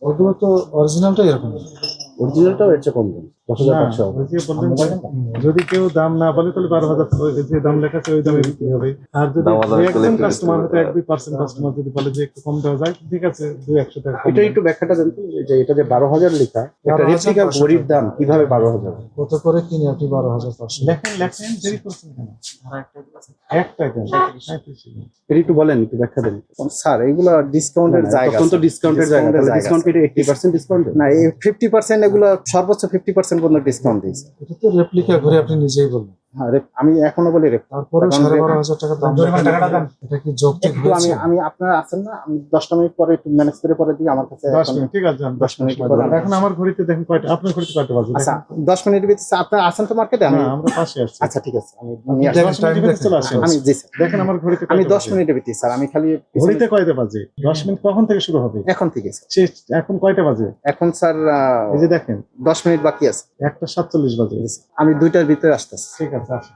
ওগুলো তো অরিজিনালটাই এরকম। অরিজিনালটাও এর চেয়ে কম দাম, 10,500 ওই যে বললেন যে, যদি কেউ দাম না বলে তাহলে 12,000 যে দাম লেখা আছে ওই দামে বিক্রি হবে। আর যদি একজন কাস্টমার হয়তো 1-2% কাস্টমার যদি বলে যে একটু কম দেওয়া যায়, ঠিক আছে 200-100 টাকা কম এটা একটু ব্যাখ্যাটা দেন তো, যে এটা যে 12,000 লেখা, একটা রেপ্লিকা ঘড়ির দাম কিভাবে 12,000? কত করে কিনে আপনি 12,500? লেখেন দেরি করছেন কেন? একটা দেন। এটা একটু বলেন, একটু ব্যাখ্যা দেন। স্যার এগুলো ডিসকাউন্টের জায়গা, তখন তো ডিসকাউন্টের জায়গা, তাহলে ডিসকাউন্ট এটা 80% ডিসকাউন্ট না এই 50% এগুলো সর্বোচ্চ 50% পর্যন্ত ডিসকাউন্ট দিয়েছে। এটা তো রেপ্লিকা ঘুরে আপনি নিজেই বললেন। হ্যাঁ আমি এখনো বলি তারপরে 12,500 টাকা দাম। এটা কি যৌক্তিক একটু আমি হয়েছে? আমি আপনারা আছেন না, আমি 10টা মিনিট পরে একটু ম্যানেজ করে পরে দিই আমার কাছে। 10 মিনিট ঠিক আছে, 10 মিনিট পরে এখন আমার ঘড়িতে দেখেন কয়টা, আপনার ঘড়িতে কয়টা বাজে? আচ্ছা 10 মিনিট ভিতরে আপনারা আছেন তো মার্কেটে? আমি আমরা পাশে আছি। আচ্ছা ঠিক আছে, আমি নিয়ে আসছি। 10 মিনিটের ভিতরে চলে আসেন। আমি জি স্যার, দেখেন আমার ঘড়িতে আমি কয়টা 10 বাজে? মিনিটের ভিতরে স্যার, আমি খালি ঘড়িতে কয়টা বাজে? 10 মিনিট কখন থেকে শুরু হবে? এখন থেকে স্যার। শেষ এখন কয়টা বাজে? এখন স্যার এই যে দেখেন 10 মিনিট বাকি আছে। 1:47 বাজে। আমি 2টার ভিতরে আসতেছি। ঠিক আছে আসেন।